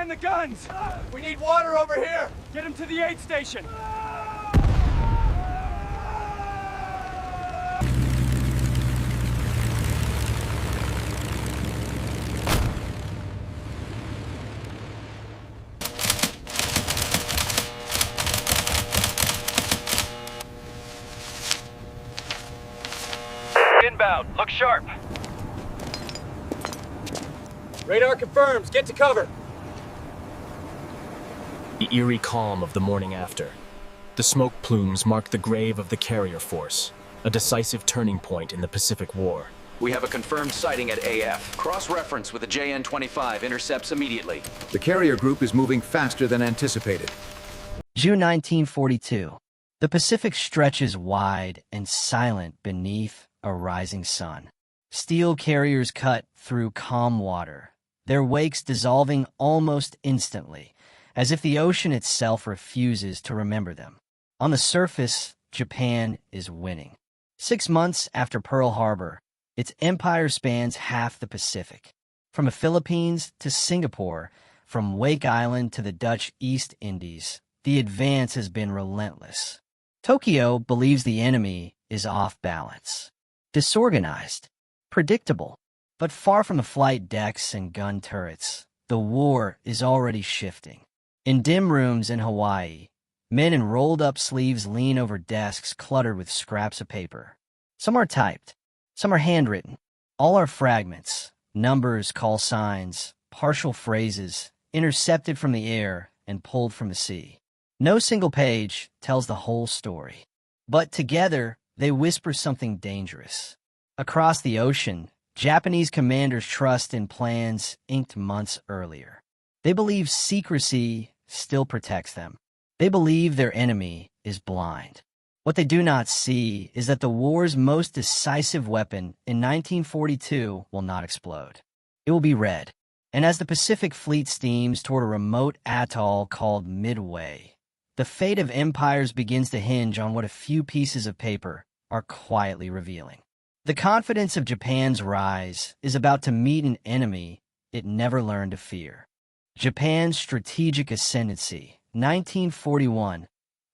Man the guns! We need water over here! Get him to the aid station! Inbound. Look sharp. Radar confirms. Get to cover. The eerie calm of the morning after. The smoke plumes mark the grave of the carrier force, a decisive turning point in the Pacific War. We have a confirmed sighting at AF. Cross-reference with the JN-25. Intercepts immediately. The carrier group is moving faster than anticipated. June 1942. The Pacific stretches wide and silent beneath a rising sun. Steel carriers cut through calm water, their wakes dissolving almost instantly, as if the ocean itself refuses to remember them. On the surface, Japan is winning. 6 months after Pearl Harbor, its empire spans half the Pacific. From the Philippines to Singapore, from Wake Island to the Dutch East Indies, the advance has been relentless. Tokyo believes the enemy is off balance. Disorganized, predictable, but far from the flight decks and gun turrets, the war is already shifting. In dim rooms in Hawaii, men in rolled-up sleeves lean over desks cluttered with scraps of paper. Some are typed, some are handwritten. All are fragments, numbers, call signs, partial phrases, intercepted from the air and pulled from the sea. No single page tells the whole story. But together, they whisper something dangerous. Across the ocean, Japanese commanders trust in plans inked months earlier. They believe secrecy still protects them. They believe their enemy is blind. What they do not see is that the war's most decisive weapon in 1942 will not explode. It will be red. And as the Pacific Fleet steams toward a remote atoll called Midway, the fate of empires begins to hinge on what a few pieces of paper are quietly revealing. The confidence of Japan's rise is about to meet an enemy it never learned to fear. Japan's strategic ascendancy, 1941,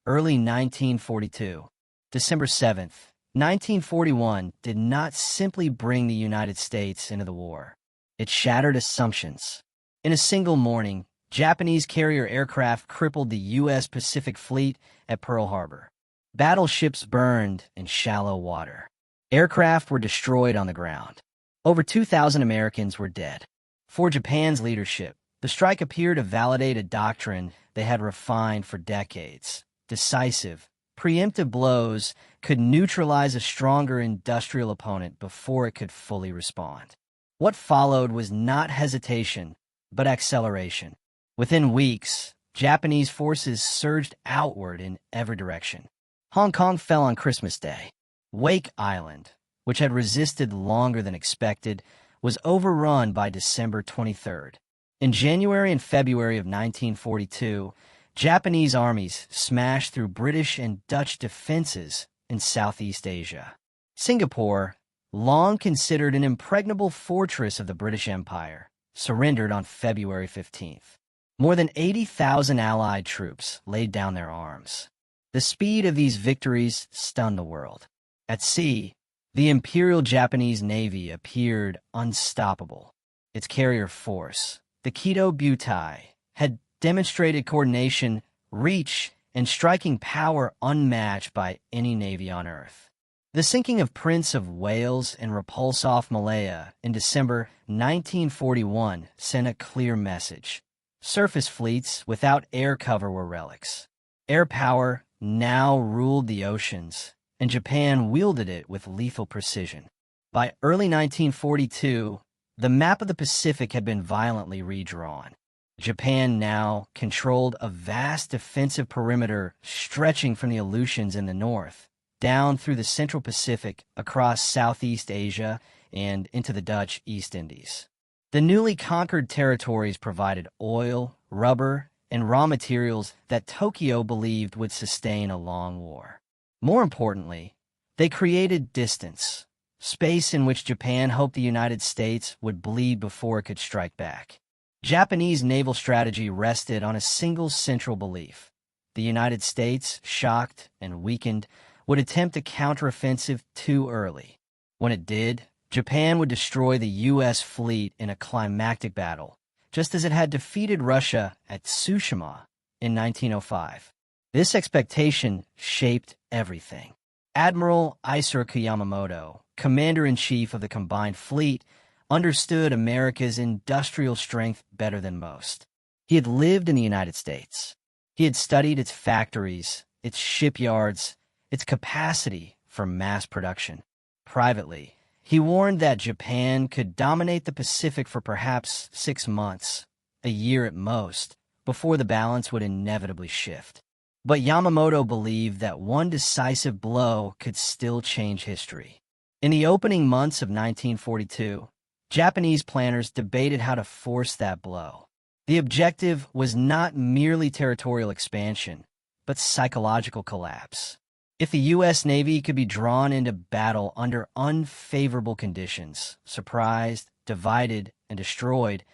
early 1942. December 7th, 1941 did not simply bring the United States into the war. It shattered assumptions. In a single morning, Japanese carrier aircraft crippled the U.S. Pacific Fleet at Pearl Harbor. Battleships burned in shallow water. Aircraft were destroyed on the ground. Over 2,000 Americans were dead. For Japan's leadership, the strike appeared to validate a doctrine they had refined for decades. Decisive, preemptive blows could neutralize a stronger industrial opponent before it could fully respond. What followed was not hesitation, but acceleration. Within weeks, Japanese forces surged outward in every direction. Hong Kong fell on Christmas Day. Wake Island, which had resisted longer than expected, was overrun by December 23rd. In January and February of 1942, Japanese armies smashed through British and Dutch defenses in Southeast Asia. Singapore, long considered an impregnable fortress of the British Empire, surrendered on February 15th. More than 80,000 Allied troops laid down their arms. The speed of these victories stunned the world. At sea, the Imperial Japanese Navy appeared unstoppable. Its carrier force, the Kido Butai, had demonstrated coordination, reach, and striking power unmatched by any navy on Earth. The sinking of Prince of Wales and Repulse off Malaya in December 1941 sent a clear message. Surface fleets without air cover were relics. Air power now ruled the oceans, and Japan wielded it with lethal precision. By early 1942, the map of the Pacific had been violently redrawn. Japan now controlled a vast defensive perimeter stretching from the Aleutians in the north, down through the Central Pacific, across Southeast Asia, and into the Dutch East Indies. The newly conquered territories provided oil, rubber, and raw materials that Tokyo believed would sustain a long war. More importantly, they created distance, space in which Japan hoped the United States would bleed before it could strike back. Japanese naval strategy rested on a single central belief. The United States, shocked and weakened, would attempt a counteroffensive too early. When it did, Japan would destroy the U.S. fleet in a climactic battle, just as it had defeated Russia at Tsushima in 1905. This expectation shaped everything. Admiral Isoroku Yamamoto, commander-in-chief of the combined fleet, understood America's industrial strength better than most. He had lived in the United States. He had studied its factories, its shipyards, its capacity for mass production. Privately, he warned that Japan could dominate the Pacific for perhaps 6 months, a year at most, before the balance would inevitably shift. But Yamamoto believed that one decisive blow could still change history. In the opening months of 1942, Japanese planners debated how to force that blow. The objective was not merely territorial expansion, but psychological collapse. If the U.S. Navy could be drawn into battle under unfavorable conditions, surprised, divided, and destroyed,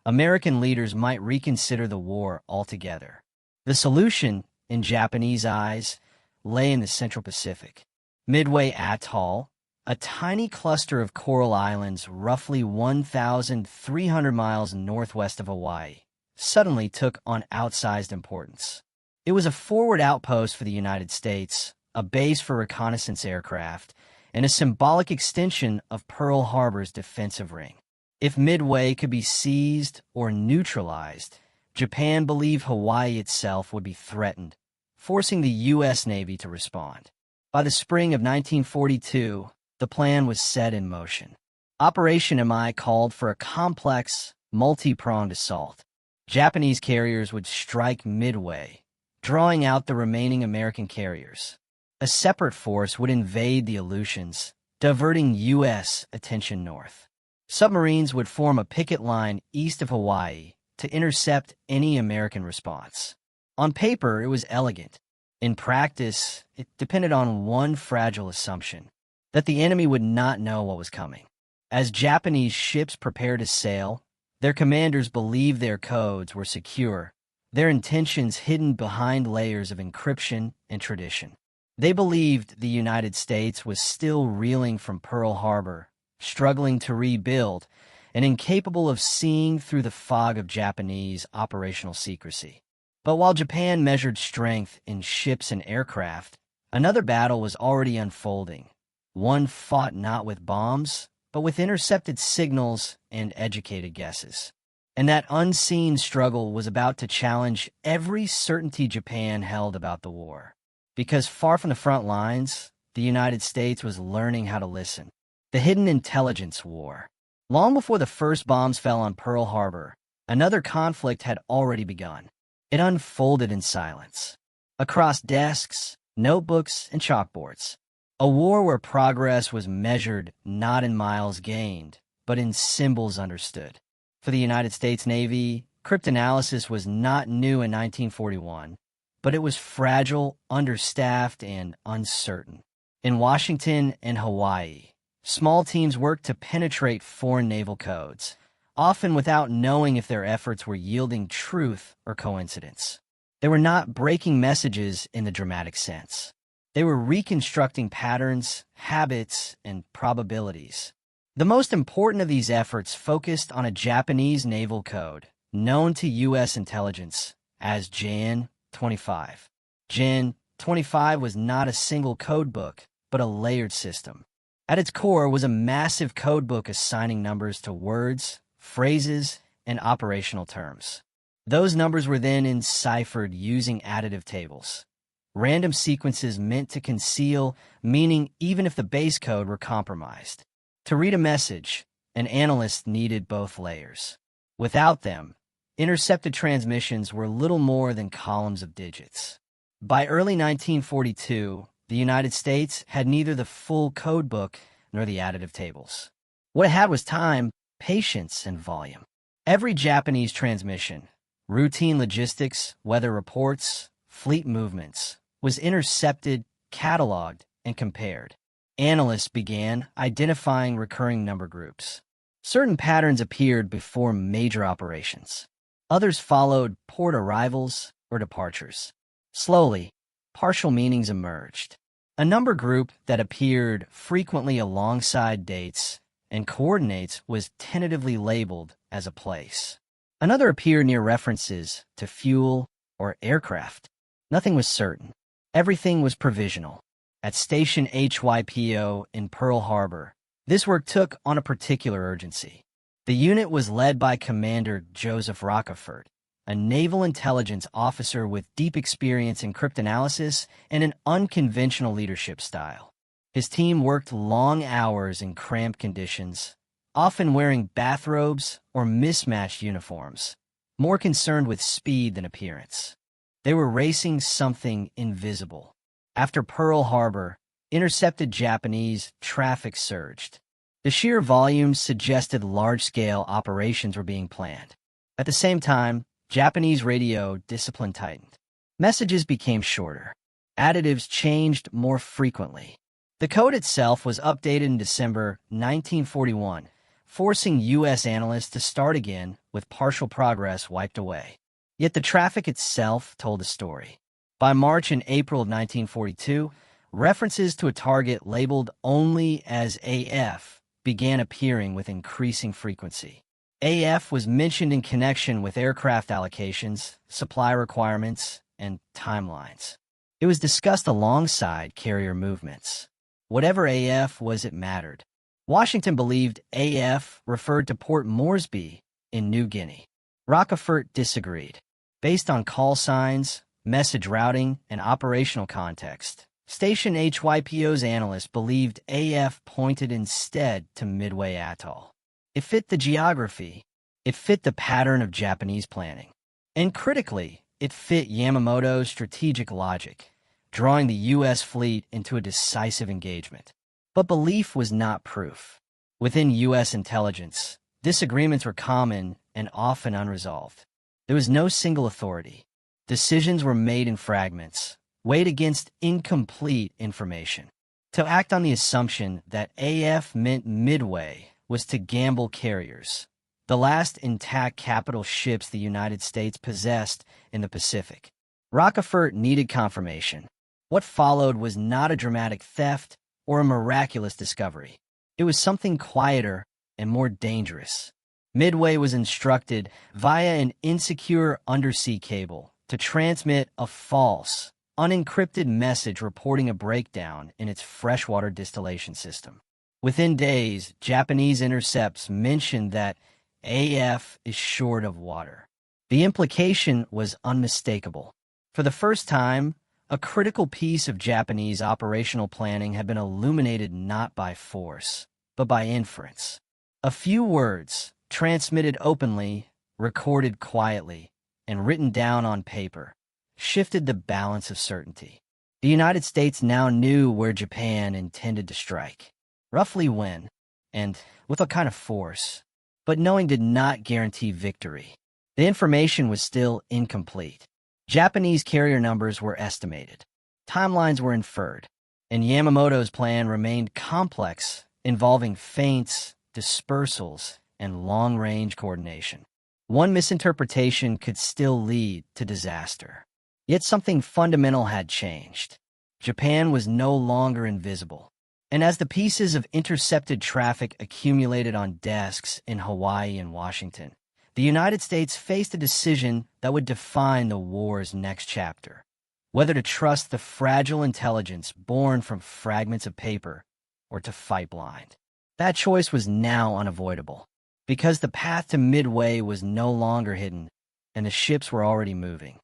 American leaders might reconsider the war altogether. The solution, in Japanese eyes, lay in the Central Pacific. Midway Atoll, a tiny cluster of coral islands roughly 1,300 miles northwest of Hawaii, suddenly took on outsized importance. It was a forward outpost for the United States, a base for reconnaissance aircraft, and a symbolic extension of Pearl Harbor's defensive ring. If Midway could be seized or neutralized, Japan believed Hawaii itself would be threatened, forcing the U.S. Navy to respond. By the spring of 1942, the plan was set in motion. Operation MI called for a complex, multi-pronged assault. Japanese carriers would strike Midway, drawing out the remaining American carriers. A separate force would invade the Aleutians, diverting U.S. attention north. Submarines would form a picket line east of Hawaii to intercept any American response. On paper, it was elegant. In practice, it depended on one fragile assumption, that the enemy would not know what was coming. As Japanese ships prepared to sail, their commanders believed their codes were secure, their intentions hidden behind layers of encryption and tradition. They believed the United States was still reeling from Pearl Harbor, struggling to rebuild, and incapable of seeing through the fog of Japanese operational secrecy. But while Japan measured strength in ships and aircraft, another battle was already unfolding, one fought not with bombs, but with intercepted signals and educated guesses. And that unseen struggle was about to challenge every certainty Japan held about the war. Because far from the front lines, the United States was learning how to listen. The hidden intelligence war. Long before the first bombs fell on Pearl Harbor, another conflict had already begun. It unfolded in silence. Across desks, notebooks, and chalkboards. A war where progress was measured not in miles gained, but in symbols understood. For the United States Navy, cryptanalysis was not new in 1941, but it was fragile, understaffed, and uncertain. In Washington and Hawaii, small teams worked to penetrate foreign naval codes, often without knowing if their efforts were yielding truth or coincidence. They were not breaking messages in the dramatic sense. They were reconstructing patterns, habits, and probabilities. The most important of these efforts focused on a Japanese naval code, known to U.S. intelligence as Jan 25. Jan 25 was not a single codebook, but a layered system. At its core was a massive codebook assigning numbers to words, phrases, and operational terms. Those numbers were then enciphered using additive tables. Random sequences meant to conceal meaning even if the base code were compromised. To read a message, an analyst needed both layers. Without them, intercepted transmissions were little more than columns of digits. By early 1942, the United States had neither the full codebook nor the additive tables. What it had was time, patience, and volume. Every Japanese transmission, routine logistics, weather reports, fleet movements, was intercepted, cataloged, and compared. Analysts began identifying recurring number groups. Certain patterns appeared before major operations. Others followed port arrivals or departures. Slowly, partial meanings emerged. A number group that appeared frequently alongside dates and coordinates was tentatively labeled as a place. Another appeared near references to fuel or aircraft. Nothing was certain. Everything was provisional. At Station HYPO in Pearl Harbor, this work took on a particular urgency. The unit was led by Commander Joseph Rockefort, a naval intelligence officer with deep experience in cryptanalysis and an unconventional leadership style. His team worked long hours in cramped conditions, often wearing bathrobes or mismatched uniforms, more concerned with speed than appearance. They were racing something invisible. After Pearl Harbor, intercepted Japanese traffic surged. The sheer volume suggested large-scale operations were being planned. At the same time, Japanese radio discipline tightened. Messages became shorter. Additives changed more frequently. The code itself was updated in December 1941, forcing U.S. analysts to start again with partial progress wiped away. Yet the traffic itself told a story. By March and April of 1942, references to a target labeled only as AF began appearing with increasing frequency. AF was mentioned in connection with aircraft allocations, supply requirements, and timelines. It was discussed alongside carrier movements. Whatever AF was, it mattered. Washington believed AF referred to Port Moresby in New Guinea. Rockefort disagreed. Based on call signs, message routing, and operational context, Station HYPO's analysts believed AF pointed instead to Midway Atoll. It fit the geography. It fit the pattern of Japanese planning. And critically, it fit Yamamoto's strategic logic, drawing the U.S. fleet into a decisive engagement. But belief was not proof. Within U.S. intelligence, disagreements were common and often unresolved. There was no single authority. Decisions were made in fragments, weighed against incomplete information. To act on the assumption that AF meant Midway was to gamble carriers, the last intact capital ships the United States possessed in the Pacific. Rockefort needed confirmation. What followed was not a dramatic theft or a miraculous discovery. It was something quieter and more dangerous. Midway was instructed via an insecure undersea cable to transmit a false, unencrypted message reporting a breakdown in its freshwater distillation system. Within days, Japanese intercepts mentioned that AF is short of water. The implication was unmistakable. For the first time, a critical piece of Japanese operational planning had been illuminated not by force, but by inference. A few words, transmitted openly, recorded quietly, and written down on paper, shifted the balance of certainty. The United States now knew where Japan intended to strike, roughly when, and with what kind of force. But knowing did not guarantee victory. The information was still incomplete. Japanese carrier numbers were estimated. Timelines were inferred. And Yamamoto's plan remained complex, involving feints, dispersals, and long-range coordination. One misinterpretation could still lead to disaster. Yet something fundamental had changed. Japan was no longer invisible. And as the pieces of intercepted traffic accumulated on desks in Hawaii and Washington, the United States faced a decision that would define the war's next chapter. Whether to trust the fragile intelligence born from fragments of paper or to fight blind. That choice was now unavoidable, because the path to Midway was no longer hidden and the ships were already moving.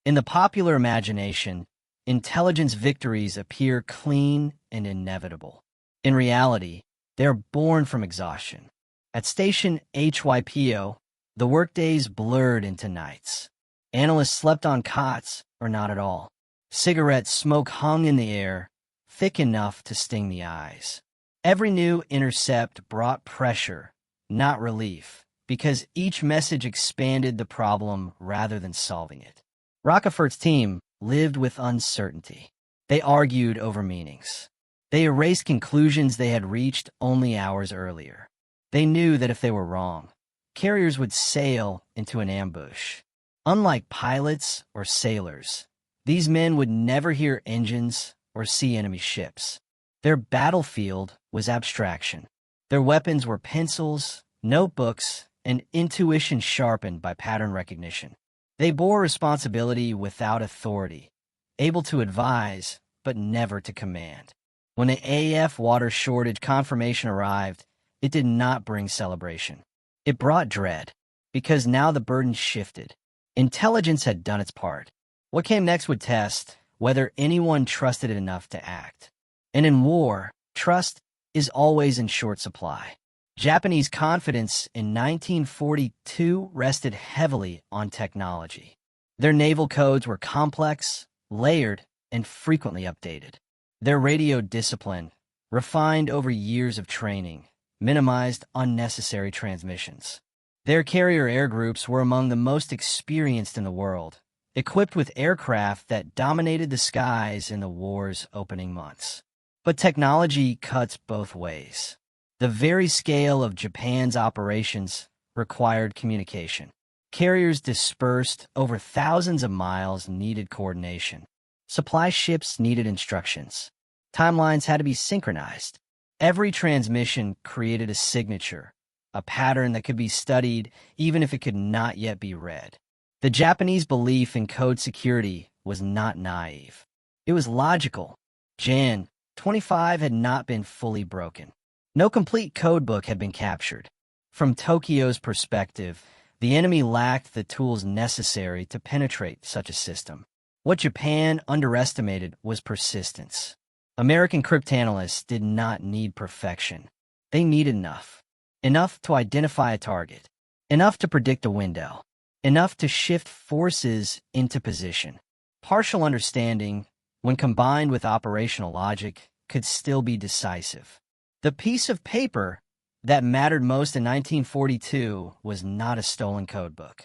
In the popular imagination, intelligence victories appear clean and inevitable. In reality, they are born from exhaustion. At Station HYPO, the workdays blurred into nights. Analysts slept on cots or not at all. Cigarette smoke hung in the air, thick enough to sting the eyes. Every new intercept brought pressure, not relief, because each message expanded the problem rather than solving it. Rockefort's team lived with uncertainty. They argued over meanings. They erased conclusions they had reached only hours earlier. They knew that if they were wrong, carriers would sail into an ambush. Unlike pilots or sailors, these men would never hear engines or see enemy ships. Their battlefield was abstraction. Their weapons were pencils, notebooks, and intuition sharpened by pattern recognition. They bore responsibility without authority, able to advise, but never to command. When the AF water shortage confirmation arrived, it did not bring celebration. It brought dread, because now the burden shifted. Intelligence had done its part. What came next would test whether anyone trusted it enough to act. And in war, trust is always in short supply. Japanese confidence in 1942 rested heavily on technology. Their naval codes were complex, layered, and frequently updated. Their radio discipline, refined over years of training, minimized unnecessary transmissions. Their carrier air groups were among the most experienced in the world, equipped with aircraft that dominated the skies in the war's opening months. But technology cuts both ways. The very scale of Japan's operations required communication. Carriers dispersed over thousands of miles needed coordination. Supply ships needed instructions. Timelines had to be synchronized. Every transmission created a signature, a pattern that could be studied even if it could not yet be read. The Japanese belief in code security was not naive. It was logical. Jan 25 had not been fully broken. No complete codebook had been captured. From Tokyo's perspective, the enemy lacked the tools necessary to penetrate such a system. What Japan underestimated was persistence. American cryptanalysts did not need perfection. They needed enough. Enough to identify a target. Enough to predict a window. Enough to shift forces into position. Partial understanding, when combined with operational logic, could still be decisive. The piece of paper that mattered most in 1942 was not a stolen codebook.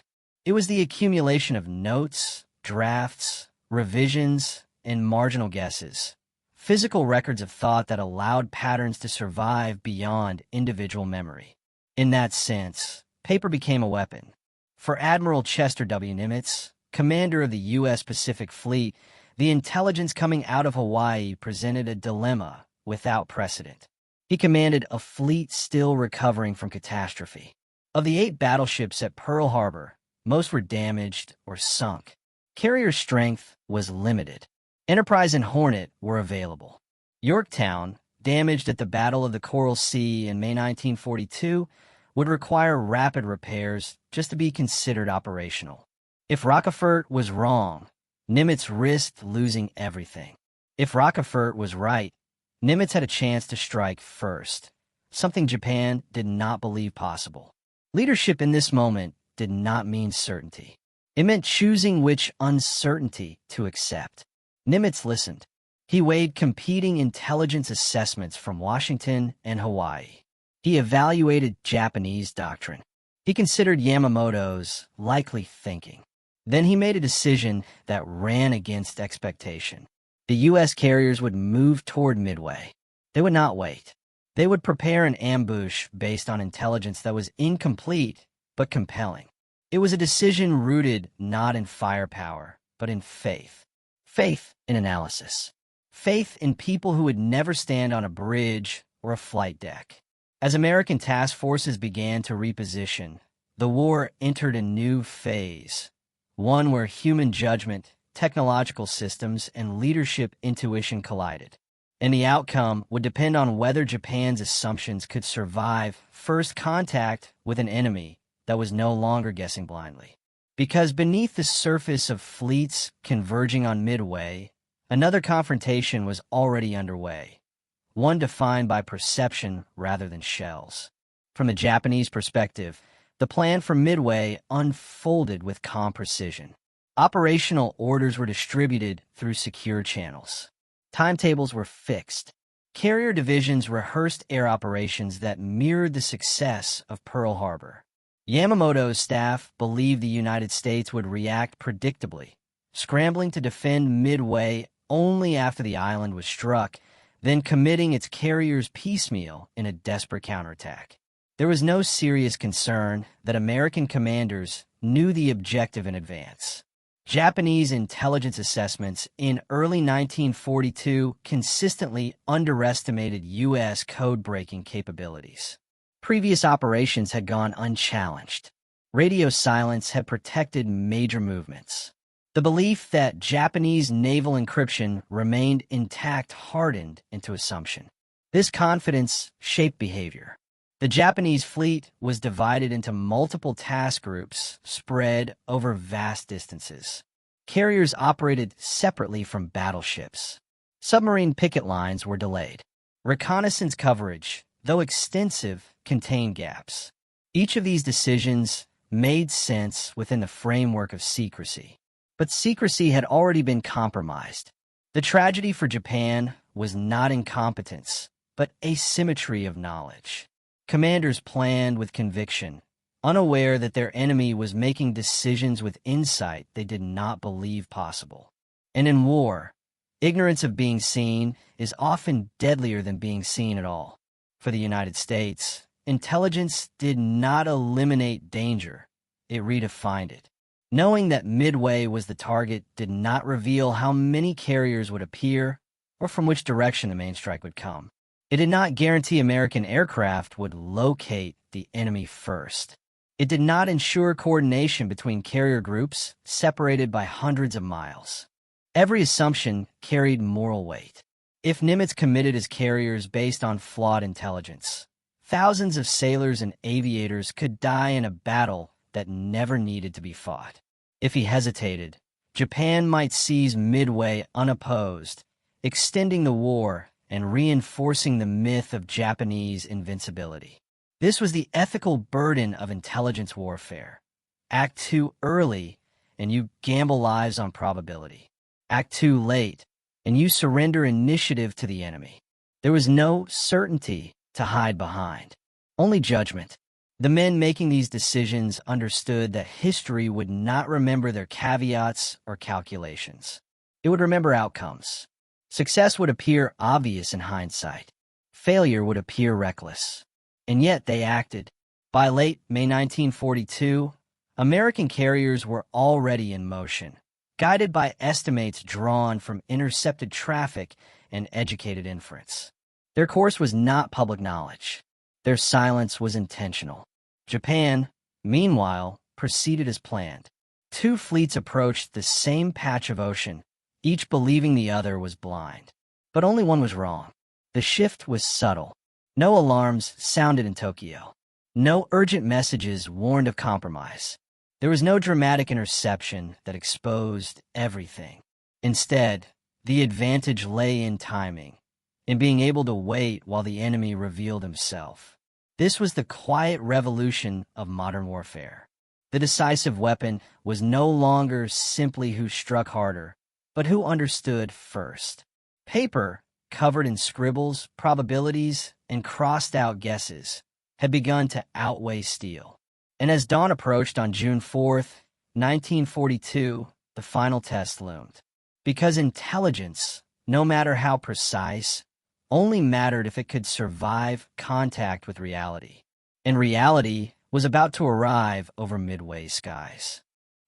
It was the accumulation of notes, drafts, revisions, and marginal guesses. Physical records of thought that allowed patterns to survive beyond individual memory. In that sense, paper became a weapon. For Admiral Chester W. Nimitz, commander of the U.S. Pacific Fleet, the intelligence coming out of Hawaii presented a dilemma without precedent. He commanded a fleet still recovering from catastrophe. Of the 8 battleships at Pearl Harbor, most were damaged or sunk. Carrier strength was limited. Enterprise and Hornet were available. Yorktown, damaged at the Battle of the Coral Sea in May 1942, would require rapid repairs just to be considered operational. If Rockefort was wrong, Nimitz risked losing everything. If Rockefort was right, Nimitz had a chance to strike first, something Japan did not believe possible. Leadership in this moment did not mean certainty. It meant choosing which uncertainty to accept. Nimitz listened. He weighed competing intelligence assessments from Washington and Hawaii. He evaluated Japanese doctrine. He considered Yamamoto's likely thinking. Then he made a decision that ran against expectation. The U.S. carriers would move toward Midway. They would not wait. They would prepare an ambush based on intelligence that was incomplete but compelling. It was a decision rooted not in firepower, but in faith. Faith in analysis. Faith in people who would never stand on a bridge or a flight deck. As American task forces began to reposition, the war entered a new phase, one where human judgment, technological systems, and leadership intuition collided. And the outcome would depend on whether Japan's assumptions could survive first contact with an enemy that was no longer guessing blindly. Because beneath the surface of fleets converging on Midway, another confrontation was already underway, one defined by perception rather than shells. From the Japanese perspective, the plan for Midway unfolded with calm precision. Operational orders were distributed through secure channels. Timetables were fixed. Carrier divisions rehearsed air operations that mirrored the success of Pearl Harbor. Yamamoto's staff believed the United States would react predictably, scrambling to defend Midway only after the island was struck, then committing its carriers piecemeal in a desperate counterattack. There was no serious concern that American commanders knew the objective in advance. Japanese intelligence assessments in early 1942 consistently underestimated U.S. code-breaking capabilities. Previous operations had gone unchallenged. Radio silence had protected major movements. The belief that Japanese naval encryption remained intact hardened into assumption. This confidence shaped behavior. The Japanese fleet was divided into multiple task groups spread over vast distances. Carriers operated separately from battleships. Submarine picket lines were delayed. Reconnaissance coverage, though extensive, contained gaps. Each of these decisions made sense within the framework of secrecy. But secrecy had already been compromised. The tragedy for Japan was not incompetence, but asymmetry of knowledge. Commanders planned with conviction, unaware that their enemy was making decisions with insight they did not believe possible. And in war, ignorance of being seen is often deadlier than being seen at all. For the United States, intelligence did not eliminate danger, it redefined it. Knowing that Midway was the target did not reveal how many carriers would appear or from which direction the main strike would come. It did not guarantee American aircraft would locate the enemy first. It did not ensure coordination between carrier groups separated by hundreds of miles. Every assumption carried moral weight. If Nimitz committed as carriers based on flawed intelligence, thousands of sailors and aviators could die in a battle that never needed to be fought. If he hesitated, Japan might seize Midway unopposed, extending the war and reinforcing the myth of Japanese invincibility. This was the ethical burden of intelligence warfare. Act too early, and you gamble lives on probability. Act too late, and you surrender initiative to the enemy. There was no certainty to hide behind, only judgment. The men making these decisions understood that history would not remember their caveats or calculations. It would remember outcomes. Success would appear obvious in hindsight. Failure would appear reckless. And yet they acted. By late May 1942, American carriers were already in motion, guided by estimates drawn from intercepted traffic and educated inference. Their course was not public knowledge. Their silence was intentional. Japan, meanwhile, proceeded as planned. Two fleets approached the same patch of ocean, each believing the other was blind. But only one was wrong. The shift was subtle. No alarms sounded in Tokyo. No urgent messages warned of compromise. There was no dramatic interception that exposed everything. Instead, the advantage lay in timing, in being able to wait while the enemy revealed himself. This was the quiet revolution of modern warfare. The decisive weapon was no longer simply who struck harder, but who understood first. Paper, covered in scribbles, probabilities, and crossed-out guesses, had begun to outweigh steel. And as dawn approached on June 4th, 1942, the final test loomed. Because intelligence, no matter how precise, only mattered if it could survive contact with reality. And reality was about to arrive over Midway skies.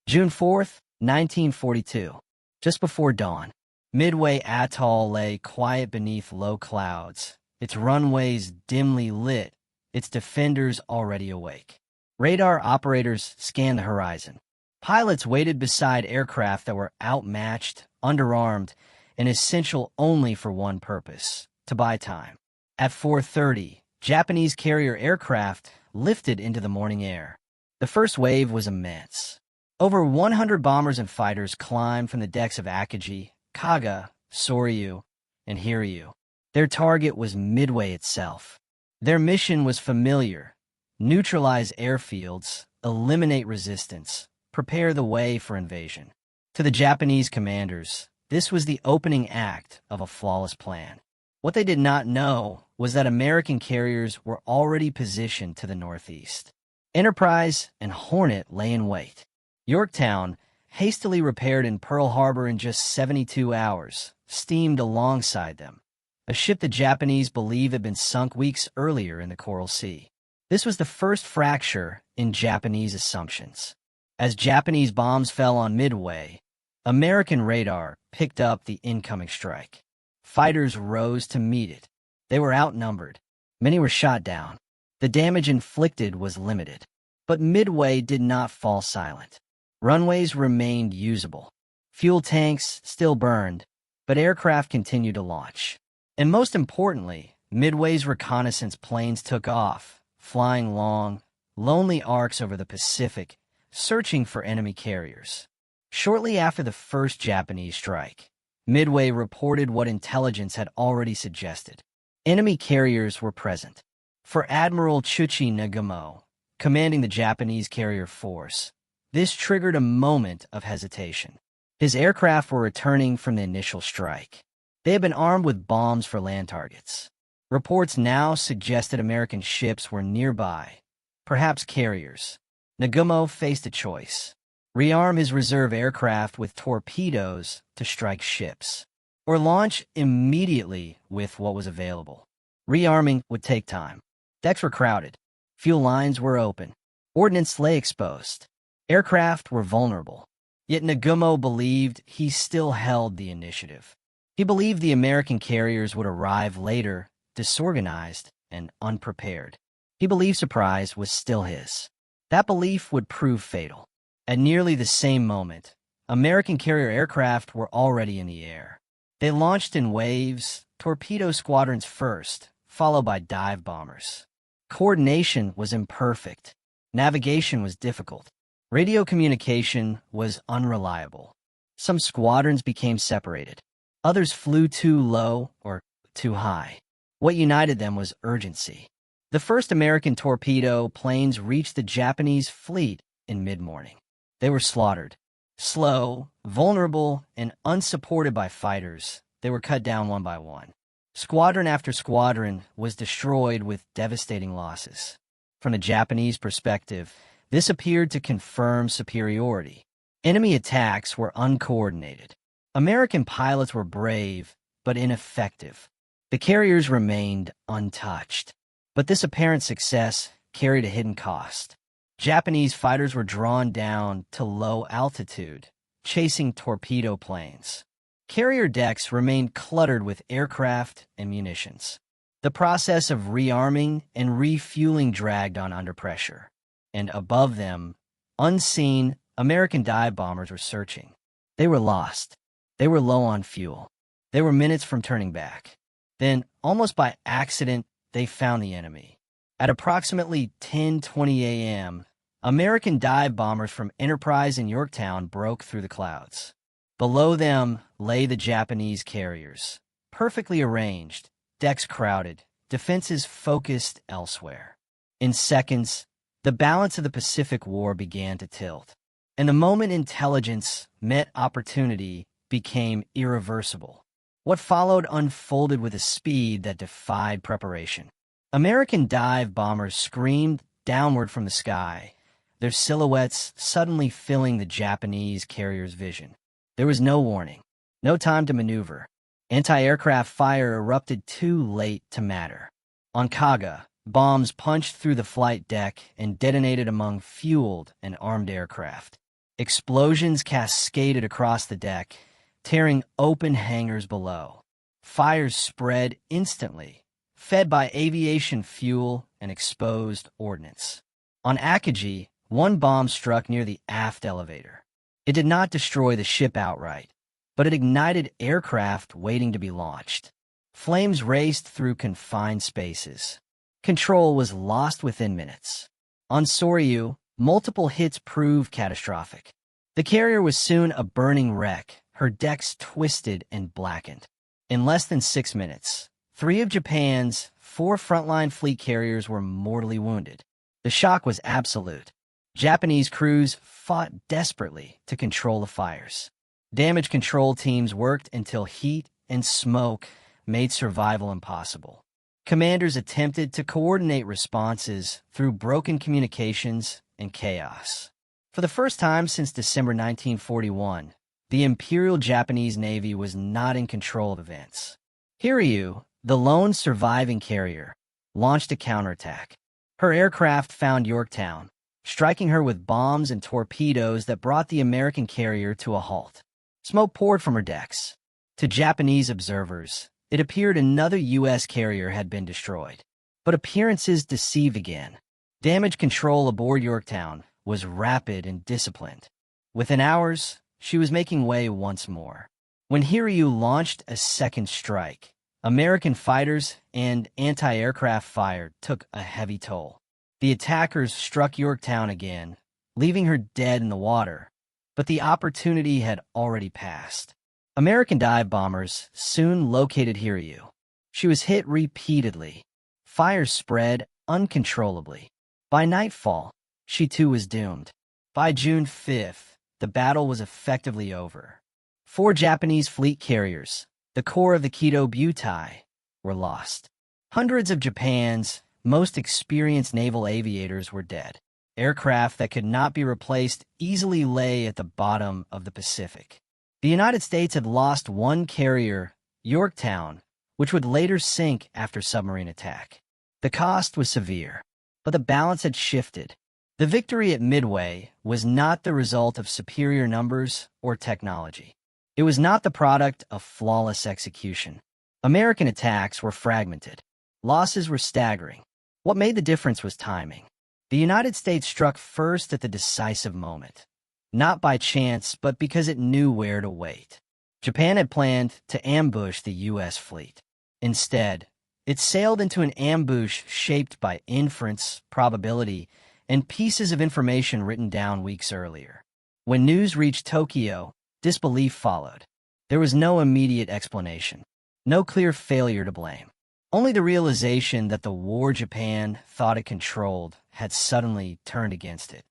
June 4th, 1942. Just before dawn, Midway Atoll lay quiet beneath low clouds, its runways dimly lit, its defenders already awake. Radar operators scanned the horizon. Pilots waited beside aircraft that were outmatched, underarmed, and essential only for one purpose: to buy time. At 4:30, Japanese carrier aircraft lifted into the morning air. The first wave was immense. Over 100 bombers and fighters climbed from the decks of Akagi, Kaga, Soryu, and Hiryu. Their target was Midway itself. Their mission was familiar: neutralize airfields, eliminate resistance, prepare the way for invasion. To the Japanese commanders, this was the opening act of a flawless plan. What they did not know was that American carriers were already positioned to the northeast. Enterprise and Hornet lay in wait. Yorktown, hastily repaired in Pearl Harbor in just 72 hours, steamed alongside them, a ship the Japanese believe had been sunk weeks earlier in the Coral Sea. This was the first fracture in Japanese assumptions. As Japanese bombs fell on Midway, American radar picked up the incoming strike. Fighters rose to meet it. They were outnumbered. Many were shot down. The damage inflicted was limited. But Midway did not fall silent. Runways remained usable. Fuel tanks still burned, but aircraft continued to launch. And most importantly, Midway's reconnaissance planes took off, flying long, lonely arcs over the Pacific, searching for enemy carriers. Shortly after the first Japanese strike, Midway reported what intelligence had already suggested. Enemy carriers were present. For Admiral Chuchi Nagumo, commanding the Japanese carrier force, this triggered a moment of hesitation. His aircraft were returning from the initial strike. They had been armed with bombs for land targets. Reports now suggested American ships were nearby, perhaps carriers. Nagumo faced a choice: rearm his reserve aircraft with torpedoes to strike ships, or launch immediately with what was available. Rearming would take time. Decks were crowded. Fuel lines were open. Ordnance lay exposed. Aircraft were vulnerable. Yet Nagumo believed he still held the initiative. He believed the American carriers would arrive later, disorganized and unprepared. He believed surprise was still his. That belief would prove fatal. At nearly the same moment, American carrier aircraft were already in the air. They launched in waves, torpedo squadrons first, followed by dive bombers. Coordination was imperfect. Navigation was difficult. Radio communication was unreliable. Some squadrons became separated. Others flew too low or too high. What united them was urgency. The first American torpedo planes reached the Japanese fleet in mid-morning. They were slaughtered. Slow, vulnerable, and unsupported by fighters, they were cut down one by one. Squadron after squadron was destroyed with devastating losses. From the Japanese perspective, this appeared to confirm superiority. Enemy attacks were uncoordinated. American pilots were brave, but ineffective. The carriers remained untouched. But this apparent success carried a hidden cost. Japanese fighters were drawn down to low altitude, chasing torpedo planes. Carrier decks remained cluttered with aircraft and munitions. The process of rearming and refueling dragged on under pressure. And above them, unseen, American dive bombers were searching. They were lost. They were low on fuel. They were minutes from turning back. Then, almost by accident, they found the enemy. At approximately 10:20 a.m., American dive bombers from Enterprise in Yorktown broke through the clouds. Below them lay the Japanese carriers, perfectly arranged, decks crowded, defenses focused elsewhere. In seconds, the balance of the Pacific War began to tilt, and the moment intelligence met opportunity became irreversible. What followed unfolded with a speed that defied preparation. American dive bombers screamed downward from the sky, their silhouettes suddenly filling the Japanese carrier's vision. There was no warning, no time to maneuver. Anti-aircraft fire erupted too late to matter. On Kaga, bombs punched through the flight deck and detonated among fueled and armed aircraft. Explosions cascaded across the deck, tearing open hangars below. Fires spread instantly, fed by aviation fuel and exposed ordnance. On Akagi, one bomb struck near the aft elevator. It did not destroy the ship outright, but it ignited aircraft waiting to be launched. Flames raced through confined spaces. Control was lost within minutes. On Soryu, multiple hits proved catastrophic. The carrier was soon a burning wreck, her decks twisted and blackened. In less than 6 minutes, 3 of Japan's 4 frontline fleet carriers were mortally wounded. The shock was absolute. Japanese crews fought desperately to control the fires. Damage control teams worked until heat and smoke made survival impossible. Commanders attempted to coordinate responses through broken communications and chaos. For the first time since December 1941, the Imperial Japanese Navy was not in control of events. Hiryu, the lone surviving carrier, launched a counterattack. Her aircraft found Yorktown, striking her with bombs and torpedoes that brought the American carrier to a halt. Smoke poured from her decks. To Japanese observers, it appeared another U.S. carrier had been destroyed. But appearances deceive again. Damage control aboard Yorktown was rapid and disciplined. Within hours, she was making way once more. When Hiryu launched a second strike, American fighters and anti-aircraft fire took a heavy toll. The attackers struck Yorktown again, leaving her dead in the water, but the opportunity had already passed. American dive bombers soon located Hiryu. She was hit repeatedly. Fire spread uncontrollably. By nightfall, she too was doomed. By June 5th, the battle was effectively over. 4 Japanese fleet carriers, the core of the Kido Butai, were lost. Hundreds of Japan's most experienced naval aviators were dead. Aircraft that could not be replaced easily lay at the bottom of the Pacific. The United States had lost 1 carrier, Yorktown, which would later sink after submarine attack. The cost was severe, but the balance had shifted. The victory at Midway was not the result of superior numbers or technology. It was not the product of flawless execution. American attacks were fragmented. Losses were staggering. What made the difference was timing. The United States struck first at the decisive moment, not by chance, but because it knew where to wait. Japan had planned to ambush the U.S. fleet. Instead, it sailed into an ambush shaped by inference, probability, and pieces of information written down weeks earlier. When news reached Tokyo, disbelief followed. There was no immediate explanation, no clear failure to blame. Only the realization that the war Japan thought it controlled had suddenly turned against it.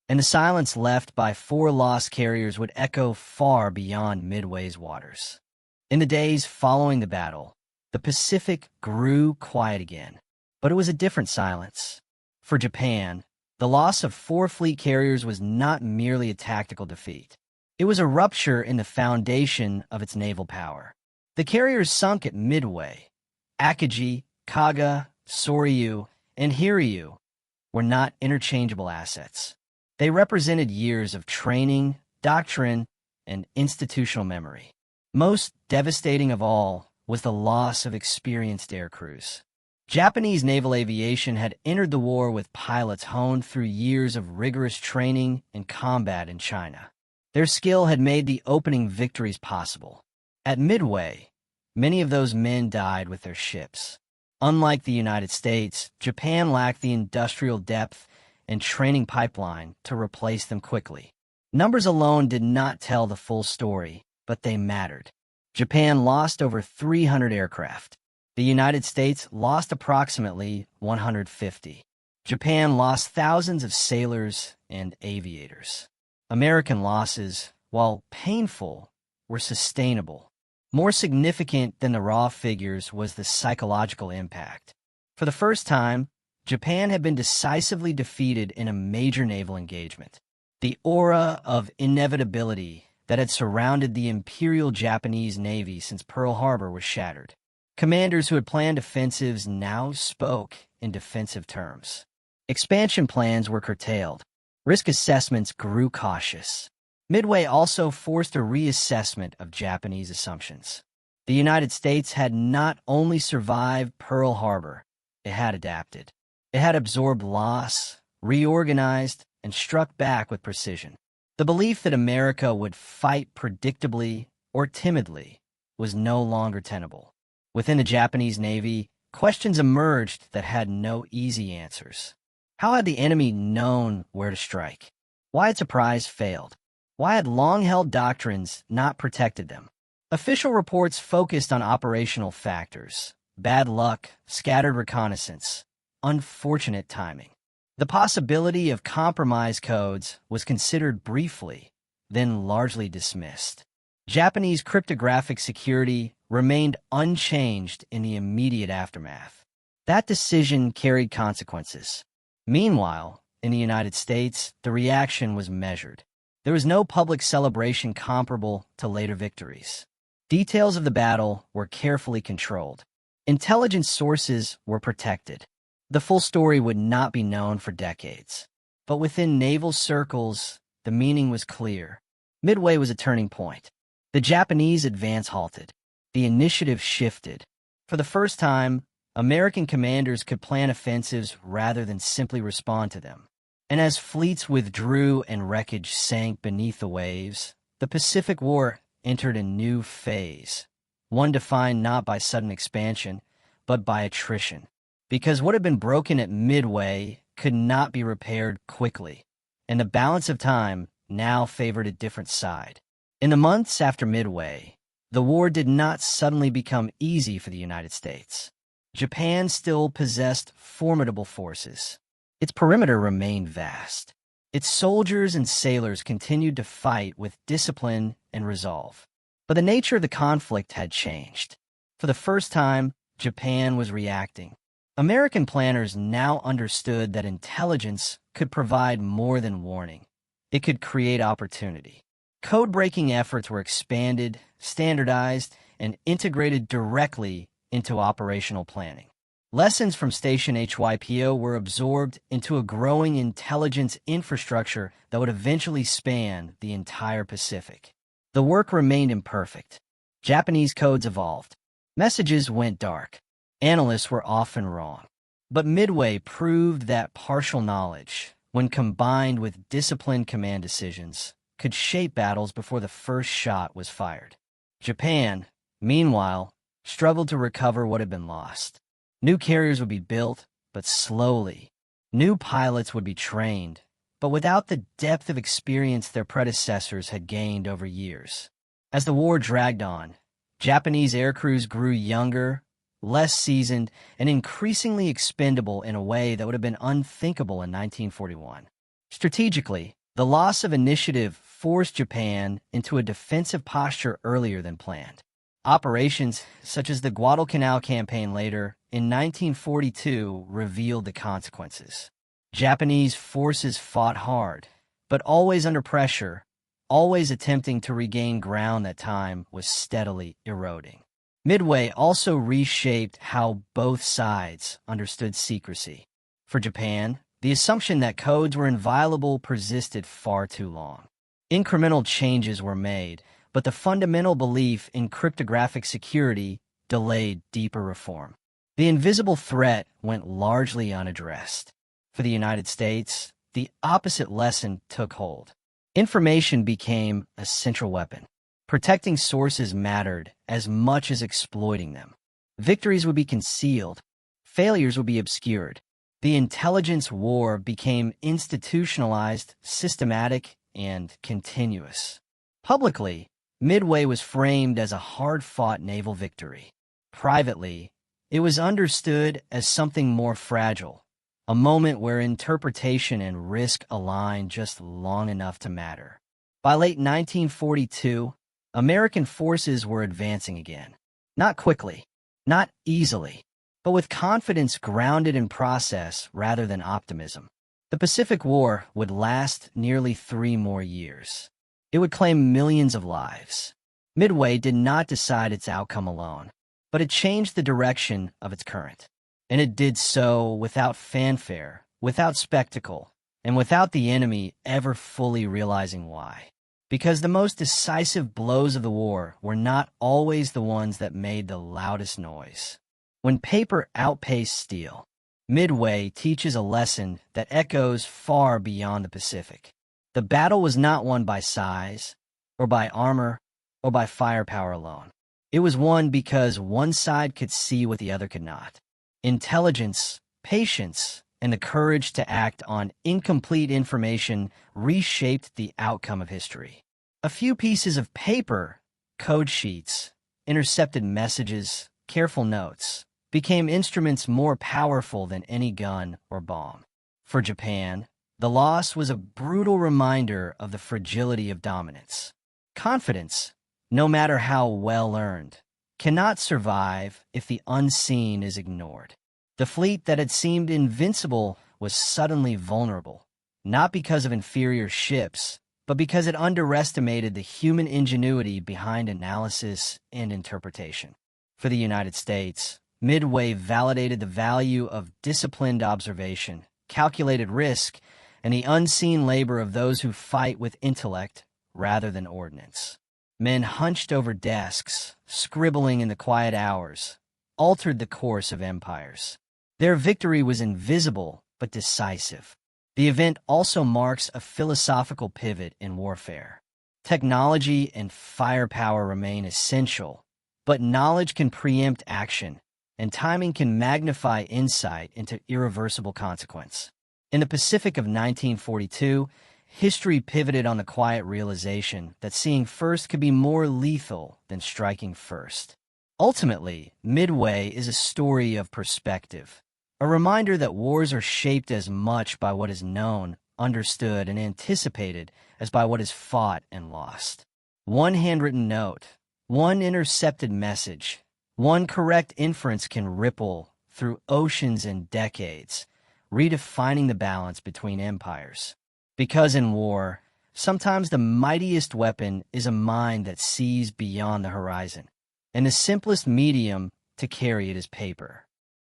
And the silence left by 4 lost carriers would echo far beyond Midway's waters. In the days following the battle, the Pacific grew quiet again, but it was a different silence. For Japan, the loss of 4 fleet carriers was not merely a tactical defeat. It was a rupture in the foundation of its naval power. The carriers sunk at Midway. Akagi, Kaga, Soryu, and Hiryu were not interchangeable assets. They represented years of training, doctrine, and institutional memory. Most devastating of all was the loss of experienced air crews. Japanese naval aviation had entered the war with pilots honed through years of rigorous training and combat in China. Their skill had made the opening victories possible. At Midway, many of those men died with their ships. Unlike the United States, Japan lacked the industrial depth and training pipeline to replace them quickly. Numbers alone did not tell the full story, but they mattered. Japan lost over 300 aircraft. The United States lost approximately 150. Japan lost thousands of sailors and aviators. American losses, while painful, were sustainable. More significant than the raw figures was the psychological impact. For the first time, Japan had been decisively defeated in a major naval engagement. The aura of inevitability that had surrounded the Imperial Japanese Navy since Pearl Harbor was shattered. Commanders who had planned offensives now spoke in defensive terms. Expansion plans were curtailed. Risk assessments grew cautious. Midway also forced a reassessment of Japanese assumptions. The United States had not only survived Pearl Harbor, it had adapted. It had absorbed loss, reorganized, and struck back with precision. The belief that America would fight predictably or timidly was no longer tenable. Within the Japanese Navy, questions emerged that had no easy answers. How had the enemy known where to strike? Why had surprise failed? Why had long-held doctrines not protected them? Official reports focused on operational factors: bad luck, scattered reconnaissance, unfortunate timing. The possibility of compromise codes was considered briefly, then largely dismissed. Japanese cryptographic security remained unchanged in the immediate aftermath. That decision carried consequences. Meanwhile, in the United States, the reaction was measured. There was no public celebration comparable to later victories. Details of the battle were carefully controlled. Intelligence sources were protected. The full story would not be known for decades. But within naval circles, the meaning was clear. Midway was a turning point. The Japanese advance halted. The initiative shifted. For the first time, American commanders could plan offensives rather than simply respond to them. And as fleets withdrew and wreckage sank beneath the waves, the Pacific War entered a new phase, one defined not by sudden expansion, but by attrition. Because what had been broken at Midway could not be repaired quickly, and the balance of time now favored a different side. In the months after Midway, the war did not suddenly become easy for the United States. Japan still possessed formidable forces. Its perimeter remained vast. Its soldiers and sailors continued to fight with discipline and resolve. But the nature of the conflict had changed. For the first time, Japan was reacting. American planners now understood that intelligence could provide more than warning. It could create opportunity. Code-breaking efforts were expanded, standardized, and integrated directly into operational planning. Lessons from Station HYPO were absorbed into a growing intelligence infrastructure that would eventually span the entire Pacific. The work remained imperfect. Japanese codes evolved. Messages went dark. Analysts were often wrong. But Midway proved that partial knowledge, when combined with disciplined command decisions, could shape battles before the first shot was fired. Japan, meanwhile, struggled to recover what had been lost. New carriers would be built, but slowly. New pilots would be trained, but without the depth of experience their predecessors had gained over years. As the war dragged on, Japanese aircrews grew younger, less seasoned, and increasingly expendable in a way that would have been unthinkable in 1941. Strategically, the loss of initiative forced Japan into a defensive posture earlier than planned. Operations such as the Guadalcanal campaign later, in 1942, revealed the consequences. Japanese forces fought hard, but always under pressure, always attempting to regain ground that time was steadily eroding. Midway also reshaped how both sides understood secrecy. For Japan, the assumption that codes were inviolable persisted far too long. Incremental changes were made, but the fundamental belief in cryptographic security delayed deeper reform. The invisible threat went largely unaddressed. For the United States, the opposite lesson took hold. Information became a central weapon. Protecting sources mattered as much as exploiting them. Victories would be concealed. Failures would be obscured. The intelligence war became institutionalized, systematic, and continuous. Publicly, Midway was framed as a hard-fought naval victory. Privately, it was understood as something more fragile, a moment where interpretation and risk aligned just long enough to matter. By late 1942, American forces were advancing again. Not quickly, not easily, but with confidence grounded in process rather than optimism. The Pacific War would last nearly 3 more years. It would claim millions of lives. Midway did not decide its outcome alone, but it changed the direction of its current. And it did so without fanfare, without spectacle, and without the enemy ever fully realizing why. Because the most decisive blows of the war were not always the ones that made the loudest noise. When paper outpaced steel, Midway teaches a lesson that echoes far beyond the Pacific. The battle was not won by size, or by armor, or by firepower alone. It was won because one side could see what the other could not. Intelligence, patience, and the courage to act on incomplete information reshaped the outcome of history. A few pieces of paper, code sheets, intercepted messages, careful notes, became instruments more powerful than any gun or bomb. For Japan, the loss was a brutal reminder of the fragility of dominance. Confidence, no matter how well earned, cannot survive if the unseen is ignored. The fleet that had seemed invincible was suddenly vulnerable, not because of inferior ships, but because it underestimated the human ingenuity behind analysis and interpretation. For the United States, Midway validated the value of disciplined observation, calculated risk, and the unseen labor of those who fight with intellect rather than ordnance. Men hunched over desks, scribbling in the quiet hours, altered the course of empires. Their victory was invisible but decisive. The event also marks a philosophical pivot in warfare. Technology and firepower remain essential, but knowledge can preempt action, and timing can magnify insight into irreversible consequence. In the Pacific of 1942, history pivoted on the quiet realization that seeing first could be more lethal than striking first. Ultimately, Midway is a story of perspective, a reminder that wars are shaped as much by what is known, understood, and anticipated as by what is fought and lost. One handwritten note, one intercepted message, one correct inference can ripple through oceans and decades, redefining the balance between empires. Because in war, sometimes the mightiest weapon is a mind that sees beyond the horizon, and the simplest medium to carry it is paper.